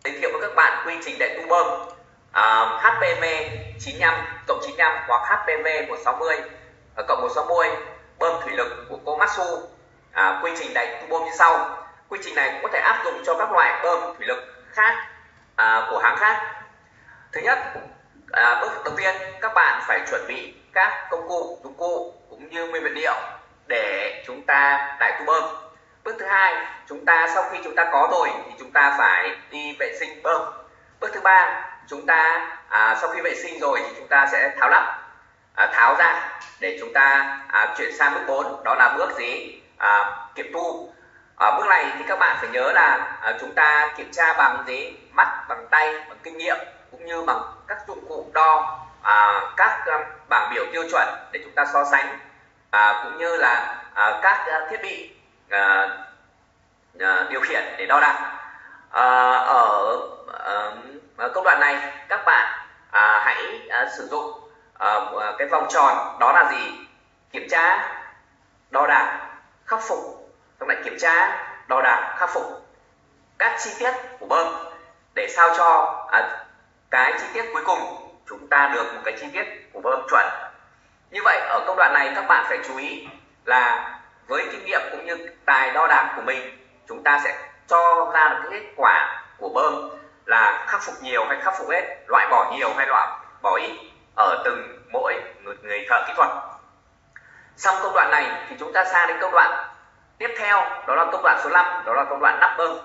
Giới thiệu với các bạn quy trình đại tu bơm HPV 95 cộng 95 hoặc HPV 160 cộng 160 bơm thủy lực của Komatsu. Quy trình đại tu bơm như sau. Quy trình này cũng có thể áp dụng cho các loại bơm thủy lực khác của hãng khác. Thứ nhất, bước đầu tiên các bạn phải chuẩn bị các công cụ, dụng cụ cũng như nguyên vật liệu để chúng ta đại tu bơm. Bước thứ hai, sau khi chúng ta có rồi thì chúng ta phải đi vệ sinh bơm. Bước thứ ba, sau khi vệ sinh rồi thì chúng ta sẽ tháo lắp, tháo ra để chúng ta chuyển sang bước 4, đó là bước kiểm tu. Bước này thì các bạn phải nhớ là chúng ta kiểm tra bằng mắt, bằng tay, bằng kinh nghiệm cũng như bằng các dụng cụ đo, các bảng biểu tiêu chuẩn để chúng ta so sánh, cũng như là các thiết bị điều khiển để đo đạc. Ở công đoạn này các bạn hãy sử dụng cái vòng tròn, đó là kiểm tra, đo đạc, khắc phục, xong lại kiểm tra, đo đạc, khắc phục các chi tiết của bơm để sao cho cái chi tiết cuối cùng chúng ta được một cái chi tiết của bơm chuẩn. Như vậy ở công đoạn này các bạn phải chú ý là với kinh nghiệm cũng như tài đo đạc của mình, chúng ta sẽ cho ra được cái kết quả của bơm là khắc phục nhiều hay khắc phục hết, loại bỏ nhiều hay loại bỏ ít ở từng mỗi người thợ kỹ thuật. Xong công đoạn này thì chúng ta sang đến công đoạn tiếp theo, đó là công đoạn số 5, đó là công đoạn lắp bơm.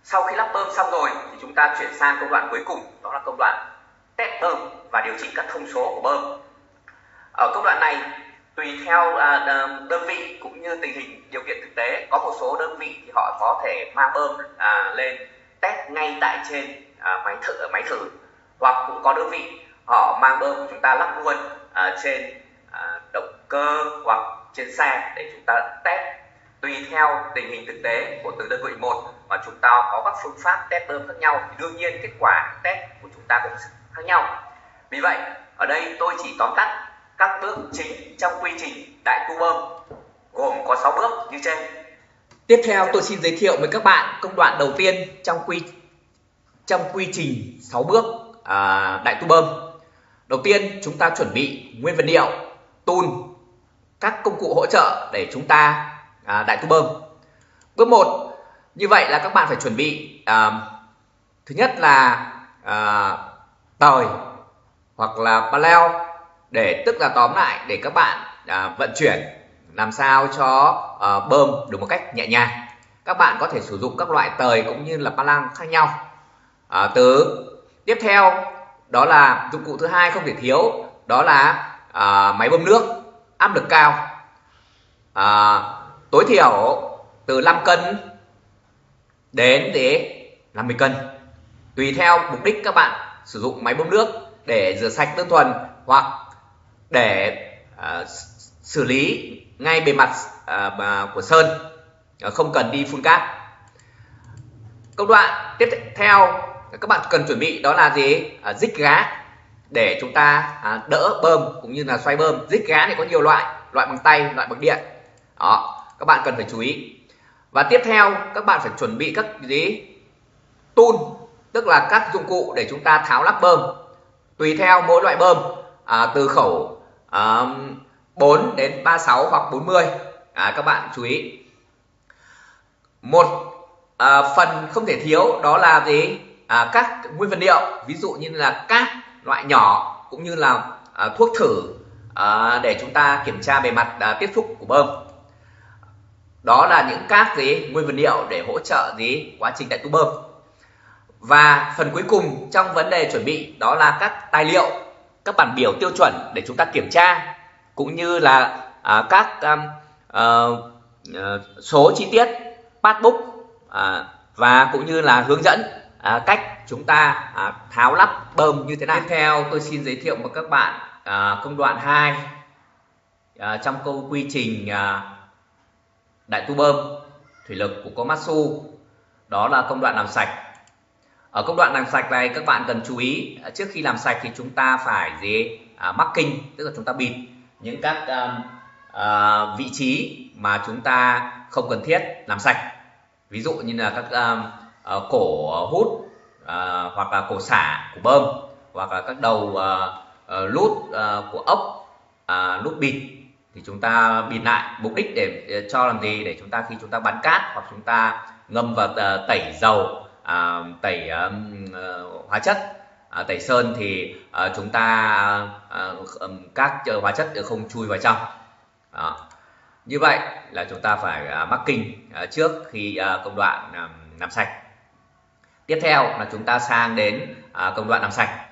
Sau khi lắp bơm xong rồi thì chúng ta chuyển sang công đoạn cuối cùng, đó là công đoạn test bơm và điều chỉnh các thông số của bơm. Ở công đoạn này tùy theo đơn vị cũng như tình hình điều kiện thực tế, có một số đơn vị thì họ có thể mang bơm lên test ngay tại trên máy thử, hoặc cũng có đơn vị họ mang bơm của chúng ta lắp luôn trên động cơ hoặc trên xe để chúng ta test. Tùy theo tình hình thực tế của từng đơn vị một mà chúng ta có các phương pháp test bơm khác nhau, thì đương nhiên kết quả test của chúng ta cũng khác nhau. Vì vậy ở đây tôi chỉ tóm tắt các bước chính trong quy trình đại tu bơm gồm có 6 bước như trên. Tiếp theo tôi xin giới thiệu với các bạn công đoạn đầu tiên trong quy trình 6 bước đại tu bơm. Đầu tiên chúng ta chuẩn bị nguyên vật liệu, tool, các công cụ hỗ trợ để chúng ta đại tu bơm. Bước 1, như vậy là các bạn phải chuẩn bị thứ nhất là tời hoặc là paleo, để tức là tóm lại để các bạn vận chuyển làm sao cho bơm được một cách nhẹ nhàng. Các bạn có thể sử dụng các loại tời cũng như là palang khác nhau. Tiếp theo đó là dụng cụ thứ hai không thể thiếu, đó là máy bơm nước áp lực cao, tối thiểu từ 5 cân đến 50 cân, tùy theo mục đích các bạn sử dụng máy bơm nước để rửa sạch đơn thuần hoặc để xử lý ngay bề mặt của sơn, không cần đi phun cát. Công đoạn tiếp theo các bạn cần chuẩn bị đó là dích gá để chúng ta đỡ bơm cũng như là xoay bơm. Dích gá này có nhiều loại bằng tay, loại bằng điện. Đó, các bạn cần phải chú ý. Và tiếp theo các bạn phải chuẩn bị các tool, tức là các dụng cụ để chúng ta tháo lắp bơm. Tùy theo mỗi loại bơm, từ khẩu 4 đến 36 hoặc 40. Các bạn chú ý. Một phần không thể thiếu đó là các nguyên vật liệu, ví dụ như là cát loại nhỏ cũng như là thuốc thử để chúng ta kiểm tra bề mặt tiếp xúc của bơm. Đó là những các nguyên vật liệu để hỗ trợ quá trình đại tu bơm. Và phần cuối cùng trong vấn đề chuẩn bị đó là các tài liệu, các bản biểu tiêu chuẩn để chúng ta kiểm tra, cũng như là các số chi tiết, passbook, và cũng như là hướng dẫn cách chúng ta tháo lắp bơm như thế nào. Tiếp theo tôi xin giới thiệu với các bạn công đoạn 2 trong quy trình đại tu bơm thủy lực của Komatsu, đó là công đoạn làm sạch. Ở công đoạn làm sạch này các bạn cần chú ý, trước khi làm sạch thì chúng ta phải marking, tức là chúng ta bịt những các vị trí mà chúng ta không cần thiết làm sạch, ví dụ như là các cổ hút, hoặc là cổ xả của bơm, hoặc là các đầu nút của ốc, nút bịt, thì chúng ta bịt lại. Mục đích để cho làm gì? Để chúng ta khi chúng ta bắn cát hoặc chúng ta ngâm vào tẩy dầu, tẩy hóa chất, tẩy sơn, thì chúng ta các hóa chất không chui vào trong. Đó. Như vậy là chúng ta phải marking trước khi công đoạn làm sạch. Tiếp theo là chúng ta sang đến công đoạn làm sạch.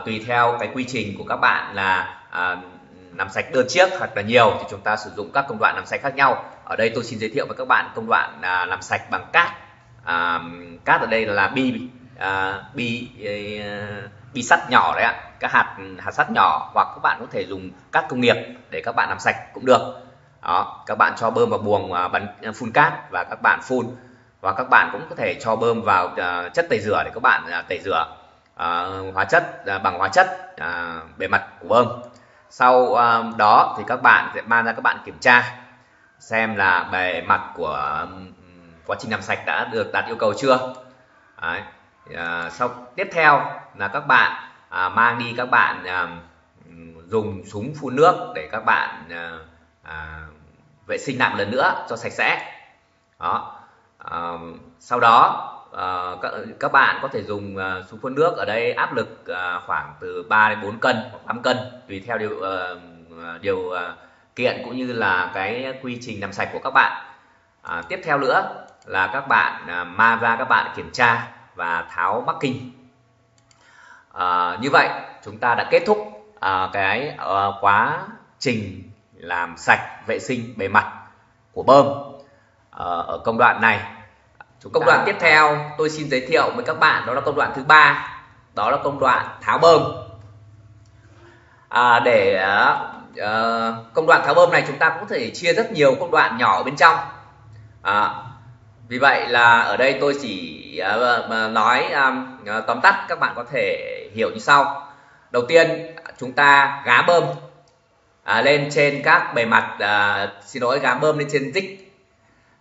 Tùy theo cái quy trình của các bạn là làm sạch đơn chiếc hoặc là nhiều, thì chúng ta sử dụng các công đoạn làm sạch khác nhau. Ở đây tôi xin giới thiệu với các bạn công đoạn làm sạch bằng cát. Cát ở đây là bi sắt nhỏ đấy ạ, các hạt sắt nhỏ, hoặc các bạn có thể dùng cát công nghiệp để các bạn làm sạch cũng được. Đó, các bạn cho bơm vào buồng phun cát và các bạn phun, và các bạn cũng có thể cho bơm vào chất tẩy rửa để các bạn tẩy rửa hóa chất bằng hóa chất bề mặt của bơm. Sau đó thì các bạn sẽ mang ra các bạn kiểm tra xem là bề mặt của quá trình làm sạch đã được đạt yêu cầu chưa. Đấy. Sau tiếp theo là các bạn mang đi, các bạn dùng súng phun nước để các bạn vệ sinh lại một lần nữa cho sạch sẽ. Đó. Sau đó các bạn có thể dùng súng phun nước ở đây áp lực khoảng từ 3 đến 4 cân hoặc 5 cân tùy theo điều kiện cũng như là cái quy trình làm sạch của các bạn. Tiếp theo nữa là các bạn mang ra, các bạn kiểm tra và tháo marking. Như vậy chúng ta đã kết thúc cái quá trình làm sạch vệ sinh bề mặt của bơm ở công đoạn này. Công đoạn tiếp theo tôi xin giới thiệu với các bạn, đó là công đoạn thứ 3, đó là công đoạn tháo bơm. Công đoạn tháo bơm này chúng ta cũng có thể chia rất nhiều công đoạn nhỏ ở bên trong. Vì vậy là ở đây tôi chỉ nói tóm tắt, các bạn có thể hiểu như sau. Đầu tiên chúng ta gá bơm lên trên các bề mặt, gá bơm lên trên dích.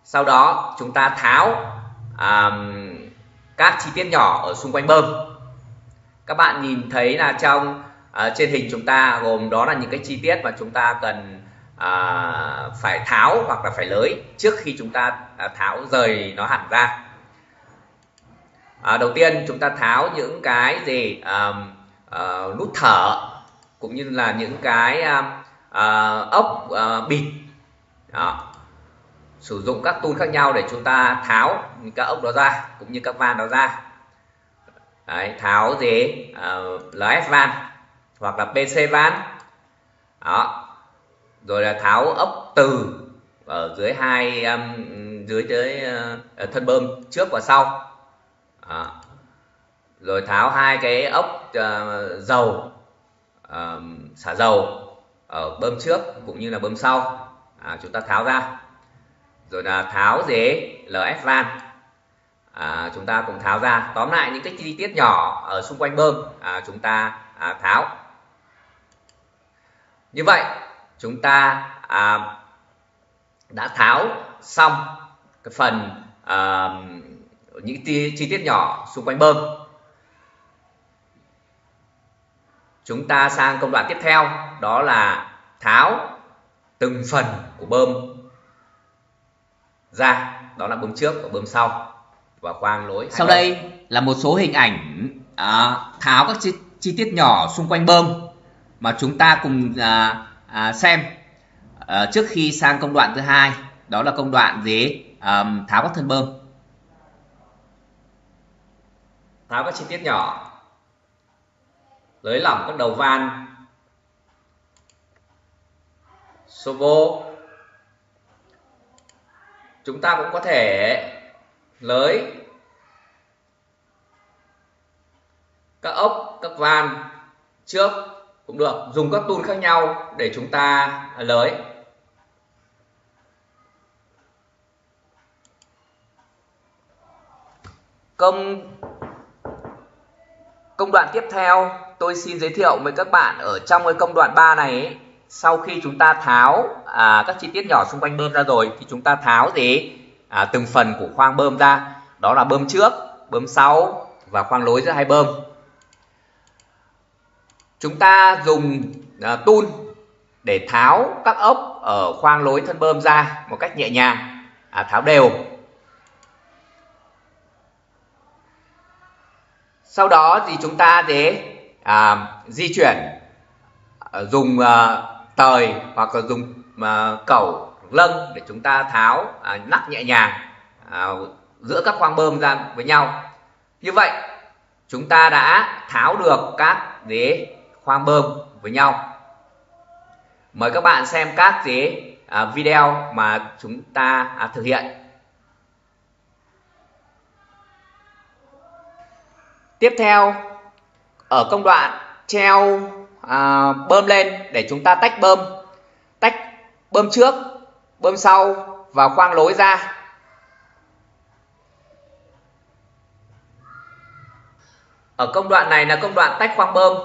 Sau đó chúng ta tháo các chi tiết nhỏ ở xung quanh bơm. Các bạn nhìn thấy là trên hình chúng ta gồm đó là những cái chi tiết mà chúng ta cần phải tháo hoặc là phải lới trước khi chúng ta tháo rời nó hẳn ra. Đầu tiên chúng ta tháo những cái gì nút thở, cũng như là những cái ốc bịt. Đó. Sử dụng các tool khác nhau để chúng ta tháo các ốc đó ra cũng như các van đó ra. Đấy, tháo LS van hoặc là PC van. Đó. Rồi là tháo ốc từ ở dưới dưới thân bơm trước và sau. Đó. Rồi tháo hai cái ốc dầu, xả dầu ở bơm trước cũng như là bơm sau. Chúng ta tháo ra. Rồi là tháo LS van, chúng ta cùng tháo ra. Tóm lại những cái chi tiết nhỏ ở xung quanh bơm chúng ta tháo. Như vậy chúng ta đã tháo xong cái phần những chi tiết nhỏ xung quanh bơm. Chúng ta sang công đoạn tiếp theo, đó là tháo từng phần của bơm ra, đó là bơm trước và bơm sau và khoang lối. Sau đây là một số hình ảnh tháo các chi tiết nhỏ xung quanh bơm mà chúng ta cùng xem trước khi sang công đoạn thứ 2, đó là công đoạn tháo các thân bơm. Tháo các chi tiết nhỏ, nới lỏng các đầu van, servo. Chúng ta cũng có thể nới các ốc, các van trước cũng được, dùng các tool khác nhau để chúng ta nới. Công đoạn tiếp theo tôi xin giới thiệu với các bạn ở trong cái công đoạn 3 này ấy, sau khi chúng ta tháo các chi tiết nhỏ xung quanh bơm ra rồi thì chúng ta tháo từng phần của khoang bơm ra, đó là bơm trước, bơm sau, và khoang lối giữa hai bơm. Chúng ta dùng tool để tháo các ốc ở khoang lối thân bơm ra một cách nhẹ nhàng, tháo đều. Sau đó thì chúng ta di chuyển dùng tời hoặc là dùng cẩu lâng để chúng ta tháo nắp nhẹ nhàng giữa các khoang bơm ra với nhau. Như vậy chúng ta đã tháo được các khoang bơm với nhau. Mời các bạn xem các video mà chúng ta thực hiện. Tiếp theo, ở công đoạn treo bơm lên để chúng ta tách bơm trước, bơm sau và khoang lối ra. Ở công đoạn này là công đoạn tách khoang bơm.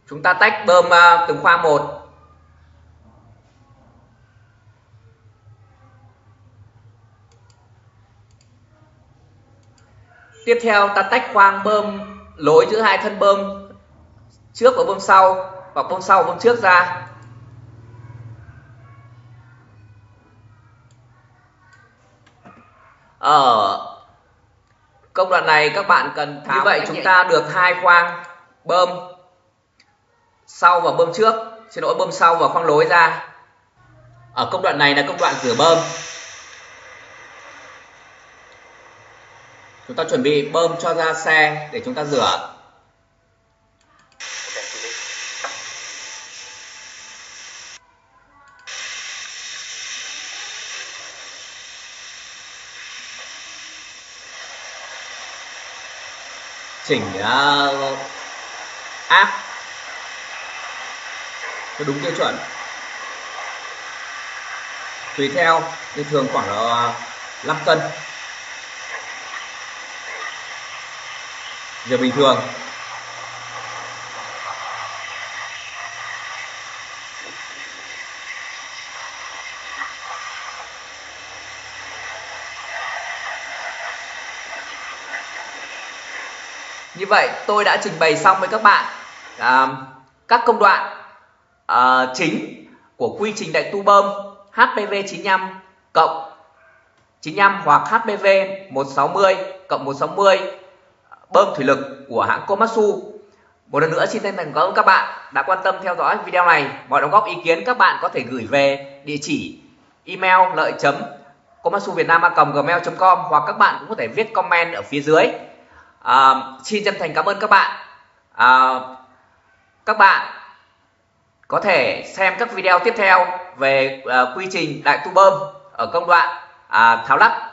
Chúng ta tách bơm từng khoang một. Tiếp theo ta tách khoang bơm lối giữa hai thân bơm trước và bơm sau, hoặc bơm sau và bơm trước ra. Ở công đoạn này các bạn cần tháo. Như vậy chúng ta được hai khoang bơm sau và bơm trước, bơm sau và khoang lối ra. Ở công đoạn này là công đoạn rửa bơm. Chúng ta chuẩn bị bơm cho ra xe để chúng ta rửa. Chỉnh áp cho đúng tiêu chuẩn. Tùy theo, nhưng thường khoảng là 5 cân. Giờ bình thường. Như vậy tôi đã trình bày xong với các bạn các công đoạn chính của quy trình đại tu bơm HPV 95 cộng 95 hoặc HPV 160 cộng 160 bơm thủy lực của hãng Komatsu. Một lần nữa xin chân thành cảm ơn các bạn đã quan tâm theo dõi video này. Mọi đóng góp ý kiến các bạn có thể gửi về địa chỉ email lợi.komatsuvietnam@gmail.com hoặc các bạn cũng có thể viết comment ở phía dưới. Xin chân thành cảm ơn các bạn. Các bạn có thể xem các video tiếp theo về quy trình đại tu bơm ở công đoạn tháo lắp